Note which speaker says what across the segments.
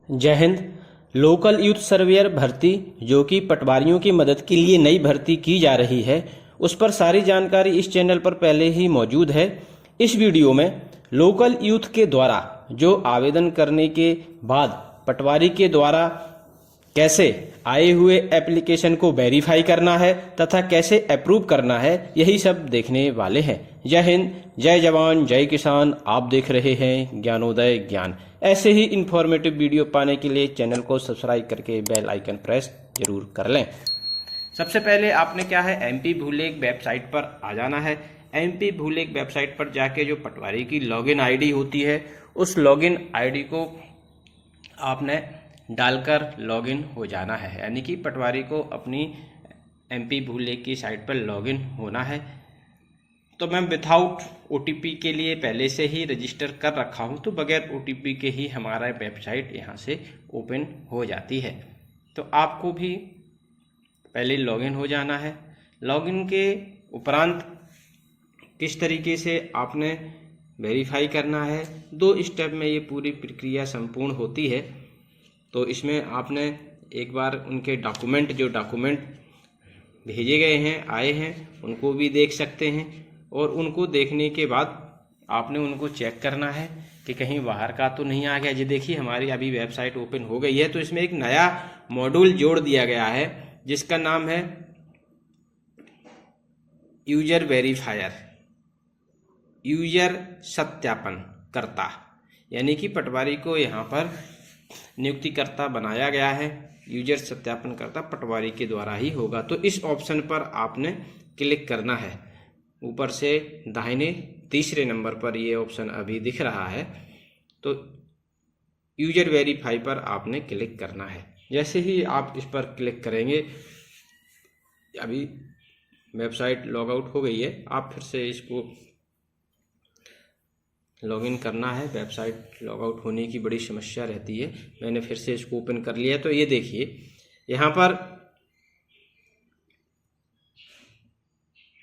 Speaker 1: जय Hind. Local youth surveyor भर्ती जो कि पटवारियों की मदद के लिए नई भर्ती की जा रही है, उस पर सारी जानकारी इस चैनल पर पहले ही मौजूद है। इस वीडियो में लोकल यूथ के द्वारा जो आवेदन करने के बाद पटवारी के द्वारा कैसे आए हुए एप्लीकेशन को वेरीफाई करना है तथा कैसे अप्रूव करना है, यही सब देखने वाले हैं। जय हिंद, जय जवान, जय किसान। आप देख रहे हैं ज्ञानोदय ज्ञान। ऐसे ही इंफॉर्मेटिव वीडियो पाने के लिए चैनल को सब्सक्राइब करके बेल आइकन प्रेस जरूर कर लें। सबसे पहले आपने क्या है, एमपी भूलेख वेबसाइट पर आ जाना है। एमपी भूलेख वेबसाइट पर जाके जो पटवारी की लॉगिन आईडी होती है, उस लॉगिन आईडी को आपने डालकर लॉगिन हो जाना है। यानी कि पटवारी को अपनी एमपी भूलेख की साइट पर लॉगिन होना है। तो मैं विथआउट ओटीपी के लिए पहले से ही रजिस्टर कर रखा हूं, तो बगैर ओटीपी के ही हमारा वेबसाइट यहां से ओपन हो जाती है। तो आपको भी पहले लॉगिन हो जाना है। लॉगिन के उपरांत किस तरीके से आपने वेरीफाई करना है, 2 स्टेप में ये पूरी प्रक्रिया संपूर्ण होती है। तो इसमें आपने एक बार उनके जो डॉक्यूमेंट भेजे गए हैं, आए हैं, उनको भी देख सकते हैं। और उनको देखने के बाद आपने उनको चेक करना है कि कहीं बाहर का तो नहीं आ गया। जी देखिए, हमारी अभी वेबसाइट ओपन हो गई है। तो इसमें एक नया मॉड्यूल जोड़ दिया गया है जिसका नाम है यूजर वेरीफायर, यूजर सत्यापन करता। यानी कि पटवारी को यहाँ पर नियुक्तिकर्ता बनाया गया है। यूजर सत्यापन करता पटवारी के द्वारा ही होगा। तो इस ऑप्शन पर आपने क्लिक करना है। ऊपर से दाहिने तीसरे नंबर पर ये ऑप्शन अभी दिख रहा है। तो यूजर वेरीफाई पर आपने क्लिक करना है। जैसे ही आप इस पर क्लिक करेंगे, अभी वेबसाइट लॉग आउट हो गई है, आप फिर से इसको लॉगिन करना है। वेबसाइट लॉग आउट होने की बड़ी समस्या रहती है। मैंने फिर से इसको ओपन कर लिया। तो ये देखिए, यहाँ पर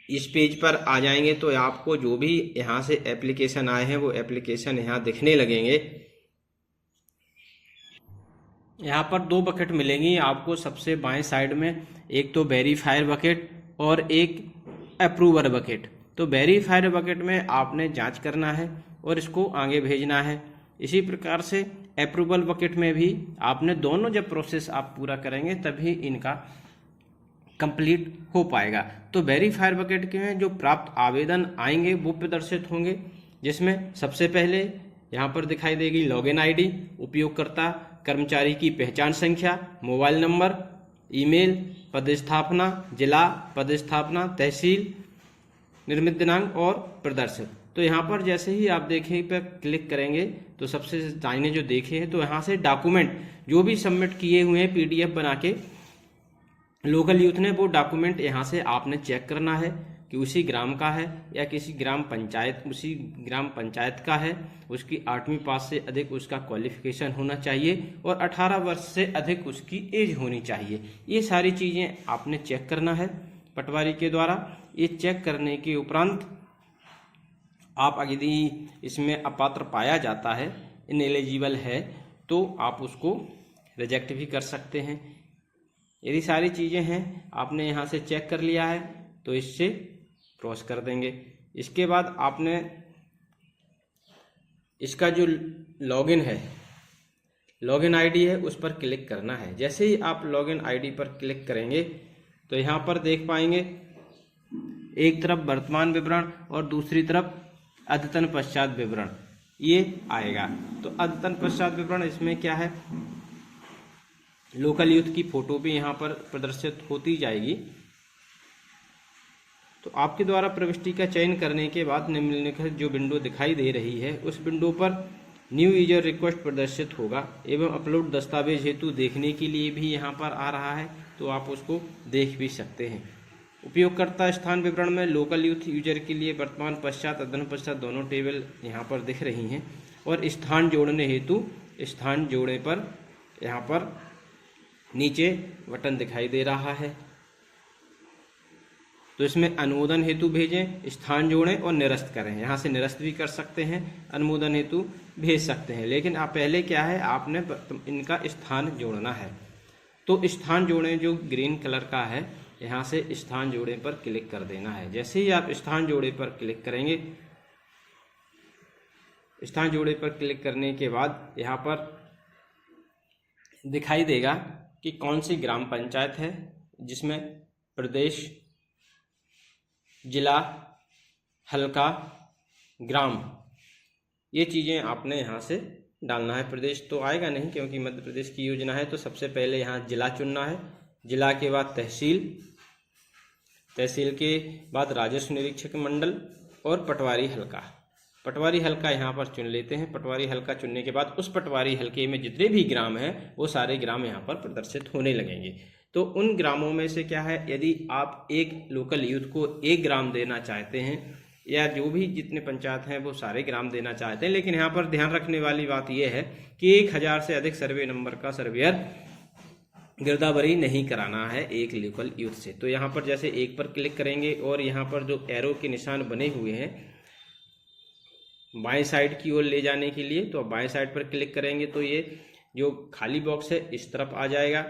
Speaker 1: इस पेज पर आ जाएंगे तो आपको जो भी यहाँ से एप्लीकेशन आए हैं वो एप्लीकेशन यहाँ दिखने लगेंगे। यहाँ पर 2 बकेट मिलेंगी आपको सबसे बाएं साइड में, एक तो वेरीफायर बकेट और एक अप्रूवर बकेट। तो वेरीफायर बकेट में आपने जांच करना है और इसको आगे भेजना है। इसी प्रकार से अप्रूवल बकेट में भी आपने दोनों जब प्रोसेस आप पूरा करेंगे तभी इनका कंप्लीट हो पाएगा। तो वेरीफायर बकेट के में जो प्राप्त आवेदन आएंगे वो प्रदर्शित होंगे, जिसमें सबसे पहले यहाँ पर दिखाई देगी लॉगिन आईडी, उपयोगकर्ता कर्मचारी की पहचान संख्या, मोबाइल नंबर, ईमेल, पदस्थापना, जिला, पदस्थापना, तहसील, निर्मित दिनांक और प्रदर्शित। तो यहाँ पर जैसे ही आप देखें पर क्लिक करेंगे तो सबसे दाहिने जो देखे हैं, तो यहाँ से डॉक्यूमेंट जो भी सबमिट किए हुए हैं पीडीएफ बना के लोकल यूथ ने, वो डॉक्यूमेंट यहाँ से आपने चेक करना है कि उसी ग्राम का है या किसी उसी ग्राम पंचायत का है। उसकी 8वीं पास से अधिक उसका क्वालिफिकेशन होना चाहिए और 18 वर्ष से अधिक उसकी एज होनी चाहिए। ये सारी चीज़ें आपने चेक करना है पटवारी के द्वारा। ये चेक करने के उपरांत आप यदि इसमें अपात्र पाया जाता है, इनएलिजिबल है, तो आप उसको रिजेक्ट भी कर सकते हैं। यदि सारी चीज़ें हैं आपने यहाँ से चेक कर लिया है तो इससे क्रॉस कर देंगे। इसके बाद आपने इसका जो लॉगिन है, लॉगिन आईडी है, उस पर क्लिक करना है। जैसे ही आप लॉगिन आईडी पर क्लिक करेंगे तो यहाँ पर देख पाएंगे एक तरफ वर्तमान विवरण और दूसरी तरफ अद्यतन पश्चात विवरण ये आएगा। तो अद्यतन पश्चात विवरण इसमें क्या है, लोकल यूथ की फोटो भी यहाँ पर प्रदर्शित होती जाएगी। तो आपके द्वारा प्रविष्टि का चयन करने के बाद निम्नलिखित जो विंडो दिखाई दे रही है, उस विंडो पर न्यू यूजर रिक्वेस्ट प्रदर्शित होगा एवं अपलोड दस्तावेज हेतु देखने के लिए भी यहाँ पर आ रहा है, तो आप उसको देख भी सकते हैं। उपयोगकर्ता स्थान विवरण में लोकल यूथ यूजर के लिए वर्तमान पश्चात, अद्यतन पश्चात दोनों टेबल यहाँ पर दिख रही हैं। और स्थान जोड़ने हेतु स्थान जोड़ने पर यहाँ पर नीचे बटन दिखाई दे रहा है। तो इसमें अनुमोदन हेतु भेजें, स्थान जोड़ें और निरस्त करें। यहाँ से निरस्त भी कर सकते हैं अनुमोदन हेतु, भेज सकते हैं। लेकिन आप पहले क्या है, आपने इनका स्थान जोड़ना है। तो स्थान जोड़ें जो ग्रीन कलर का है, यहाँ से स्थान जोड़े पर क्लिक कर देना है। जैसे ही आप स्थान जोड़े पर क्लिक करेंगे, स्थान जोड़े पर क्लिक करने के बाद यहाँ पर दिखाई देगा कि कौन सी ग्राम पंचायत है, जिसमें प्रदेश, जिला, हल्का, ग्राम, ये चीज़ें आपने यहाँ से डालना है। प्रदेश तो आएगा नहीं क्योंकि मध्य प्रदेश की योजना है, तो सबसे पहले यहाँ जिला चुनना है। जिला के बाद तहसील, तहसील के बाद राजस्व निरीक्षक मंडल और पटवारी हल्का। पटवारी हल्का यहाँ पर चुन लेते हैं। पटवारी हल्का चुनने के बाद उस पटवारी हल्के में जितने भी ग्राम हैं वो सारे ग्राम यहाँ पर प्रदर्शित होने लगेंगे। तो उन ग्रामों में से क्या है, यदि आप एक लोकल यूथ को एक ग्राम देना चाहते हैं, या जो भी जितने पंचायत हैं वो सारे ग्राम देना चाहते हैं, लेकिन यहाँ पर ध्यान रखने वाली बात यह है कि 1000 से अधिक सर्वे नंबर का सर्वेयर गिरदावरी नहीं कराना है एक लोकल यूथ से। तो यहाँ पर जैसे एक पर क्लिक करेंगे और यहाँ पर जो एरो के निशान बने हुए हैं बाएं साइड की ओर ले जाने के लिए, तो बाएं साइड पर क्लिक करेंगे तो ये जो खाली बॉक्स है इस तरफ आ जाएगा,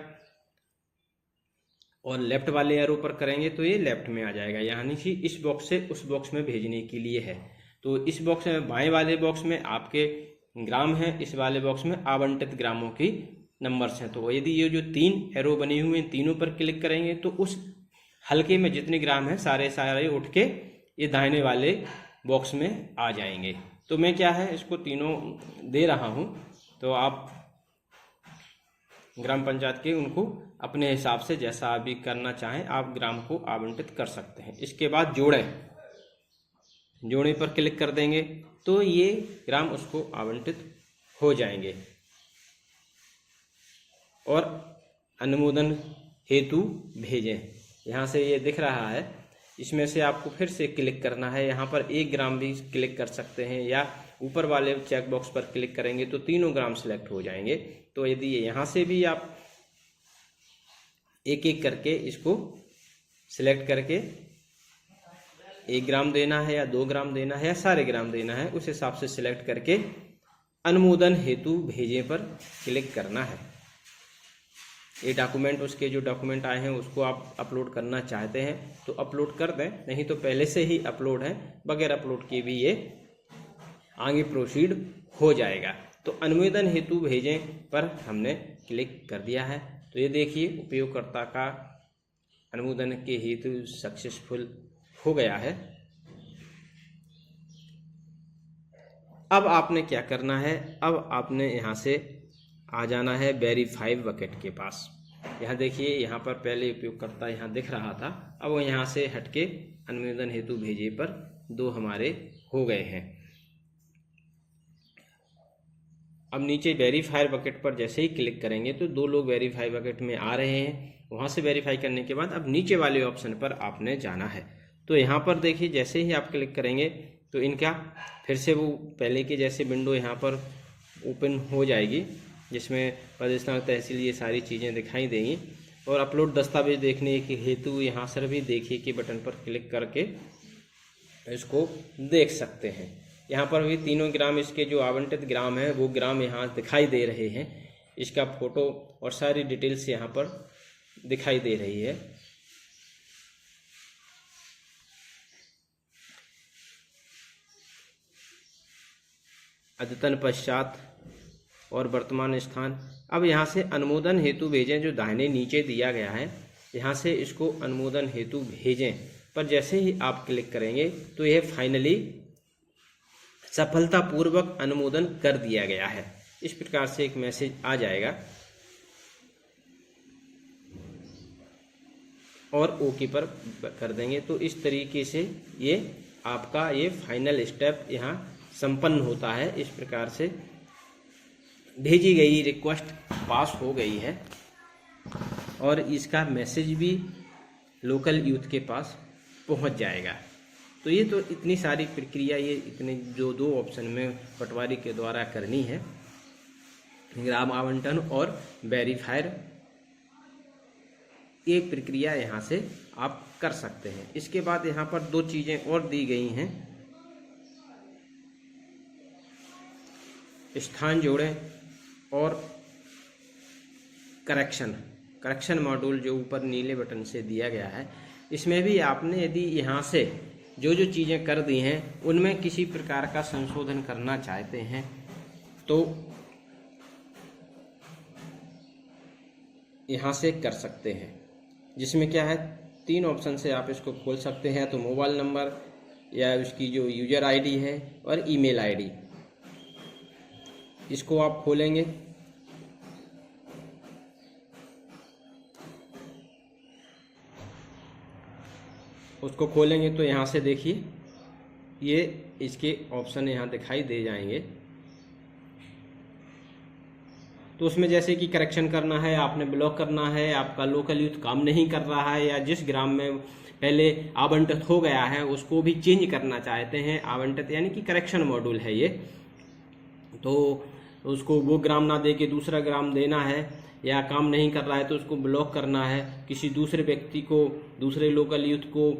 Speaker 1: और लेफ्ट वाले एरो पर करेंगे तो ये लेफ्ट में आ जाएगा, यानी कि इस बॉक्स से उस बॉक्स में भेजने के लिए है। तो इस बॉक्स में, बाएं वाले बॉक्स में आपके ग्राम हैं, इस वाले बॉक्स में आवंटित ग्रामों की नंबर्स हैं। तो यदि ये जो 3 एरो बने हुए हैं तीनों पर क्लिक करेंगे तो उस हल्के में जितने ग्राम हैं सारे उठ के ये दाहिने वाले बॉक्स में आ जाएंगे। तो मैं क्या है इसको तीनों दे रहा हूँ, तो आप ग्राम पंचायत के उनको अपने हिसाब से जैसा आप भी करना चाहें आप ग्राम को आवंटित कर सकते हैं। इसके बाद जोड़े पर क्लिक कर देंगे तो ये ग्राम उसको आवंटित हो जाएंगे और अनुमोदन हेतु भेजें। यहाँ से ये दिख रहा है, इसमें से आपको फिर से क्लिक करना है। यहाँ पर 1 ग्राम भी क्लिक कर सकते हैं, या ऊपर वाले चेक बॉक्स पर क्लिक करेंगे तो तीनों ग्राम सेलेक्ट हो जाएंगे। तो यदि यहाँ से भी आप एक एक करके इसको सिलेक्ट करके 1 ग्राम देना है या 2 ग्राम देना है या सारे ग्राम देना है, उस हिसाब से सिलेक्ट करके अनुमोदन हेतु भेजे पर क्लिक करना है। ये डॉक्यूमेंट, उसके जो डॉक्यूमेंट आए हैं उसको आप अपलोड करना चाहते हैं तो अपलोड कर दें, नहीं तो पहले से ही अपलोड है, बगैर अपलोड किए भी ये आगे प्रोसीड हो जाएगा। तो अनुमोदन हेतु भेजें पर हमने क्लिक कर दिया है। तो ये देखिए उपयोगकर्ता का अनुमोदन के हेतु सक्सेसफुल हो गया है। अब आपने क्या करना है, अब आपने यहाँ से आ जाना है वेरीफाई बकेट के पास। यहाँ देखिए, यहाँ पर पहले उपयोगकर्ता यहाँ दिख रहा था, अब वो यहाँ से हटके अनुमोदन हेतु भेजे पर 2 हमारे हो गए हैं। अब नीचे वेरीफाई बकेट पर जैसे ही क्लिक करेंगे तो 2 लोग वेरीफाई बकेट में आ रहे हैं। वहाँ से वेरीफाई करने के बाद अब नीचे वाले ऑप्शन पर आपने जाना है। तो यहाँ पर देखिए जैसे ही आप क्लिक करेंगे तो इनका फिर से वो पहले के जैसे विंडो यहाँ पर ओपन हो जाएगी, जिसमें प्रदेश तहसील ये सारी चीज़ें दिखाई देंगी। और अपलोड दस्तावेज देखने के हेतु यहाँ सर भी देखिए कि बटन पर क्लिक करके इसको देख सकते हैं। यहाँ पर भी तीनों ग्राम, इसके जो आवंटित ग्राम हैं वो ग्राम यहाँ दिखाई दे रहे हैं। इसका फोटो और सारी डिटेल्स यहाँ पर दिखाई दे रही है। अद्यतन पश्चात और वर्तमान स्थान। अब यहाँ से अनुमोदन हेतु भेजें जो दाहिने नीचे दिया गया है, यहाँ से इसको अनुमोदन हेतु भेजें पर जैसे ही आप क्लिक करेंगे तो यह फाइनली सफलतापूर्वक अनुमोदन कर दिया गया है, इस प्रकार से एक मैसेज आ जाएगा और ओके पर कर देंगे। तो इस तरीके से ये आपका ये फाइनल स्टेप यहाँ संपन्न होता है। इस प्रकार से भेजी गई रिक्वेस्ट पास हो गई है और इसका मैसेज भी लोकल यूथ के पास पहुंच जाएगा। तो ये तो इतनी सारी प्रक्रिया, ये इतने जो 2 ऑप्शन में पटवारी के द्वारा करनी है, ग्राम आवंटन और वेरीफायर, ये प्रक्रिया यहाँ से आप कर सकते हैं। इसके बाद यहाँ पर 2 चीज़ें और दी गई हैं। स्थान जोड़ें और करेक्शन मॉड्यूल जो ऊपर नीले बटन से दिया गया है, इसमें भी आपने यदि यहाँ से जो जो चीज़ें कर दी हैं उनमें किसी प्रकार का संशोधन करना चाहते हैं तो यहाँ से कर सकते हैं, जिसमें क्या है 3 ऑप्शन से आप इसको खोल सकते हैं। तो मोबाइल नंबर या उसकी जो यूजर आईडी है और ईमेल आईडी, इसको आप खोलेंगे। उसको खोलेंगे तो यहाँ से देखिए ये इसके ऑप्शन यहाँ दिखाई दे जाएंगे। तो उसमें जैसे कि करेक्शन करना है, आपने ब्लॉक करना है, आपका लोकल यूथ काम नहीं कर रहा है या जिस ग्राम में पहले आवंटित हो गया है उसको भी चेंज करना चाहते हैं, आवंटित यानी कि करेक्शन मॉड्यूल है ये, तो उसको वो ग्राम ना दे के दूसरा ग्राम देना है, या काम नहीं कर रहा है तो उसको ब्लॉक करना है, किसी दूसरे व्यक्ति को, दूसरे लोकल यूथ को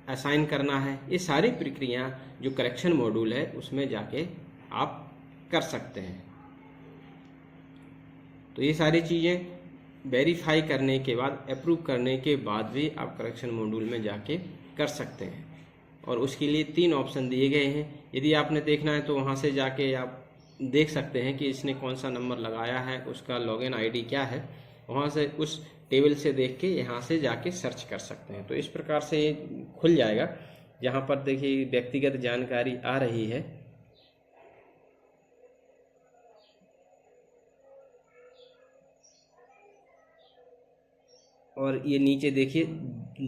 Speaker 1: असाइन करना है। ये सारी प्रक्रिया जो करेक्शन मॉड्यूल है उसमें जाके आप कर सकते हैं। तो ये सारी चीज़ें वेरीफाई करने के बाद, अप्रूव करने के बाद भी आप करेक्शन मॉड्यूल में जाके कर सकते हैं। और उसके लिए 3 ऑप्शन दिए गए हैं। यदि आपने देखना है तो वहाँ से जाके आप देख सकते हैं कि इसने कौन सा नंबर लगाया है, उसका लॉगिन आईडी क्या है, वहाँ से उस टेबल से देख के यहाँ से जाके सर्च कर सकते हैं। तो इस प्रकार से ये खुल जाएगा। जहाँ पर देखिए व्यक्तिगत जानकारी आ रही है, और ये नीचे देखिए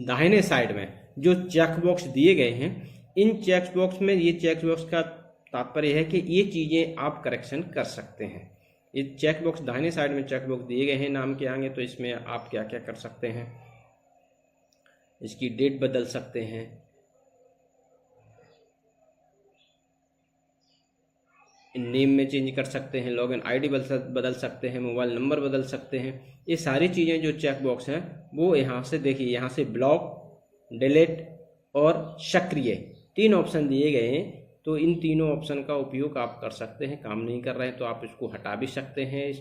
Speaker 1: दाहिने साइड में जो चेक बॉक्स दिए गए हैं, इन चेक बॉक्स में, ये चेक बॉक्स का तात्पर्य है कि ये चीज़ें आप करेक्शन कर सकते हैं। ये चेक बॉक्स दाहिने साइड में चेक बॉक्स दिए गए हैं नाम के आगे, तो इसमें आप क्या क्या कर सकते हैं, इसकी डेट बदल सकते हैं, नेम में चेंज कर सकते हैं, लॉगिन आईडी बदल सकते हैं, मोबाइल नंबर बदल सकते हैं। ये सारी चीज़ें जो चेक बॉक्स हैं वो यहाँ से देखिए, यहाँ से ब्लॉक, डिलीट और सक्रिय 3 ऑप्शन दिए गए हैं। तो इन तीनों ऑप्शन का उपयोग आप कर सकते हैं। काम नहीं कर रहे हैं तो आप इसको हटा भी सकते हैं,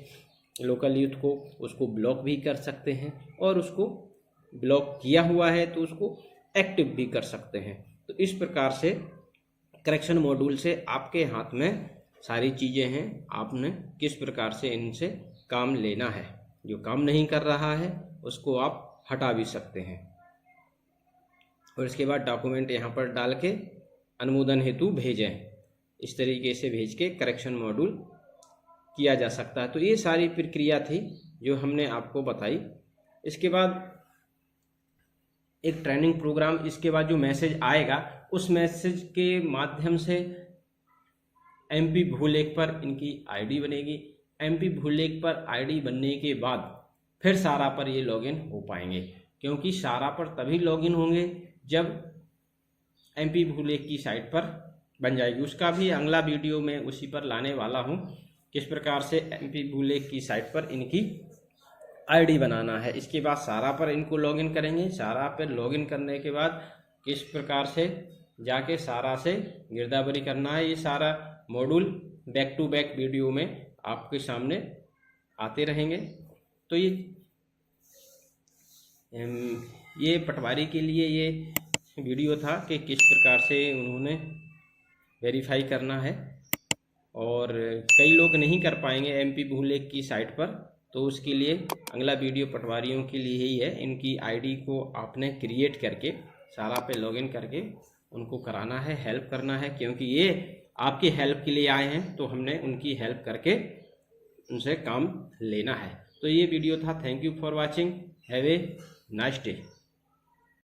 Speaker 1: लोकल यूथ को, उसको ब्लॉक भी कर सकते हैं, और उसको ब्लॉक किया हुआ है तो उसको एक्टिव भी कर सकते हैं। तो इस प्रकार से करेक्शन मॉड्यूल से आपके हाथ में सारी चीज़ें हैं, आपने किस प्रकार से इनसे काम लेना है। जो काम नहीं कर रहा है उसको आप हटा भी सकते हैं, और इसके बाद डॉक्यूमेंट यहाँ पर डाल के अनुमोदन हेतु भेजें। इस तरीके से भेज के करेक्शन मॉड्यूल किया जा सकता है। तो ये सारी प्रक्रिया थी जो हमने आपको बताई। इसके बाद एक ट्रेनिंग प्रोग्राम, इसके बाद जो मैसेज आएगा उस मैसेज के माध्यम से MP भूलेख पर इनकी आईडी बनेगी। MP भूलेख पर आईडी बनने के बाद फिर सारा पर ये लॉगिन हो पाएंगे, क्योंकि सारा पर तभी लॉगिन होंगे जब MP भूलेख की साइट पर बन जाएगी। उसका भी अगला वीडियो में उसी पर लाने वाला हूँ, किस प्रकार से MP भूलेख की साइट पर इनकी आईडी बनाना है। इसके बाद सारा पर इनको लॉगिन करेंगे। सारा पर लॉगिन करने के बाद किस प्रकार से जाके सारा से गिरदावरी करना है, ये सारा module back to back video में आपके सामने आते रहेंगे। तो ये पटवारी के लिए ये वीडियो था कि किस प्रकार से उन्होंने वेरीफाई करना है, और कई लोग नहीं कर पाएंगे MP भूलेख की साइट पर, तो उसके लिए अगला वीडियो पटवारियों के लिए ही है। इनकी आईडी को आपने क्रिएट करके सारा पे लॉगिन करके उनको कराना है, हेल्प करना है, क्योंकि ये आपकी हेल्प के लिए आए हैं, तो हमने उनकी हेल्प करके उनसे काम लेना है। तो ये वीडियो था। Thank you for watching. Have a nice day.